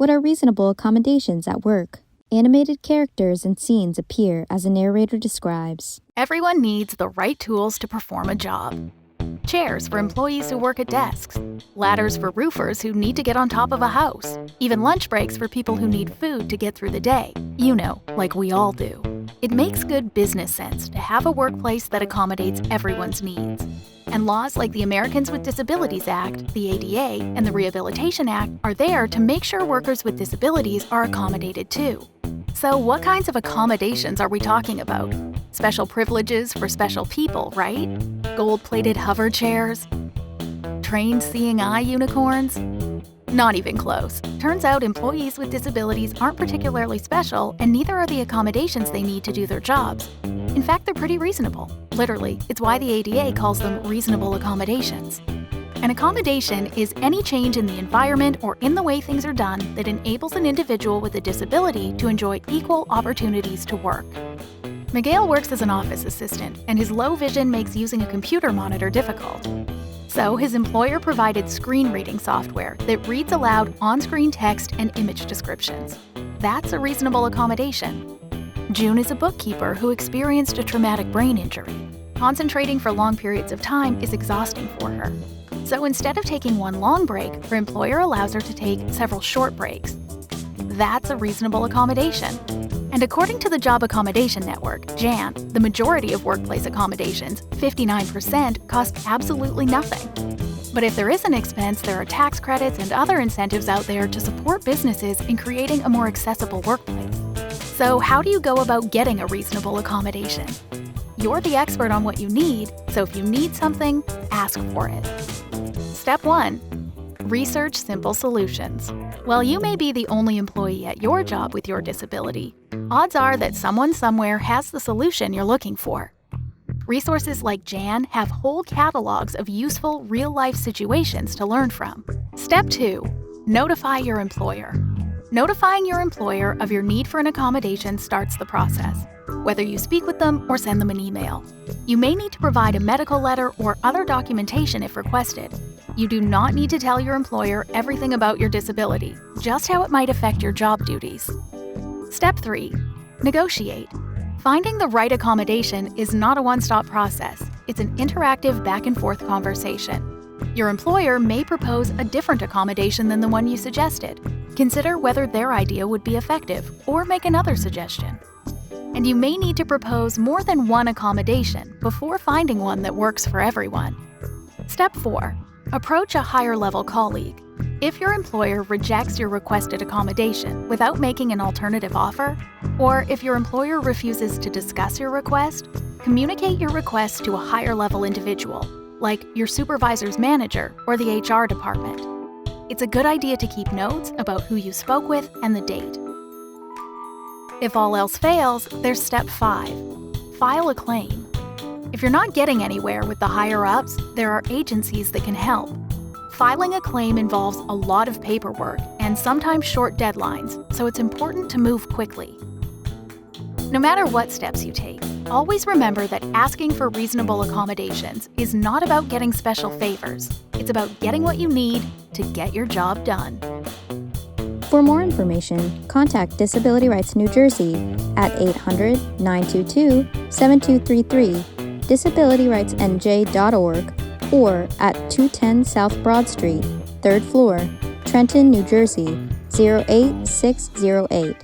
What are reasonable accommodations at work? Animated characters and scenes appear as a narrator describes. Everyone needs the right tools to perform a job. Chairs for employees who work at desks, ladders for roofers who need to get on top of a house, even lunch breaks for people who need food to get through the day. You know, like we all do. It makes good business sense to have a workplace that accommodates everyone's needs. And laws like the Americans with Disabilities Act, the ADA, and the Rehabilitation Act are there to make sure workers with disabilities are accommodated too. So what kinds of accommodations are we talking about? Special privileges for special people, right? Gold-plated hover chairs? Trained seeing eye unicorns? Not even close. Turns out employees with disabilities aren't particularly special, and neither are the accommodations they need to do their jobs. In fact, they're pretty reasonable. Literally, it's why the ADA calls them reasonable accommodations. An accommodation is any change in the environment or in the way things are done that enables an individual with a disability to enjoy equal opportunities to work. Miguel works as an office assistant, and his low vision makes using a computer monitor difficult. So his employer provided screen reading software that reads aloud on-screen text and image descriptions. That's a reasonable accommodation. June is a bookkeeper who experienced a traumatic brain injury. Concentrating for long periods of time is exhausting for her. So instead of taking one long break, her employer allows her to take several short breaks. That's a reasonable accommodation. And according to the Job Accommodation Network, JAN, the majority of workplace accommodations, 59%, cost absolutely nothing. But if there is an expense, there are tax credits and other incentives out there to support businesses in creating a more accessible workplace. So how do you go about getting a reasonable accommodation? You're the expert on what you need, so if you need something, ask for it. Step 1. Research simple solutions. While you may be the only employee at your job with your disability, odds are that someone somewhere has the solution you're looking for. Resources like JAN have whole catalogs of useful, real-life situations to learn from. Step 2. Notify your employer. Notifying your employer of your need for an accommodation starts the process, whether you speak with them or send them an email. You may need to provide a medical letter or other documentation if requested. You do not need to tell your employer everything about your disability, just how it might affect your job duties. Step 3. Negotiate. Finding the right accommodation is not a one-stop process. It's an interactive back-and-forth conversation. Your employer may propose a different accommodation than the one you suggested. Consider whether their idea would be effective, or make another suggestion. And you may need to propose more than one accommodation before finding one that works for everyone. Step 4. Approach a higher-level colleague. If your employer rejects your requested accommodation without making an alternative offer, or if your employer refuses to discuss your request, communicate your request to a higher-level individual, like your supervisor's manager or the HR department. It's a good idea to keep notes about who you spoke with and the date. If all else fails, there's step 5. File a claim. If you're not getting anywhere with the higher-ups, there are agencies that can help. Filing a claim involves a lot of paperwork and sometimes short deadlines, so it's important to move quickly. No matter what steps you take, always remember that asking for reasonable accommodations is not about getting special favors. It's about getting what you need to get your job done. For more information, contact Disability Rights New Jersey at 800-922-7233, disabilityrightsnj.org, or at 210 South Broad Street, 3rd floor, Trenton, New Jersey, 08608.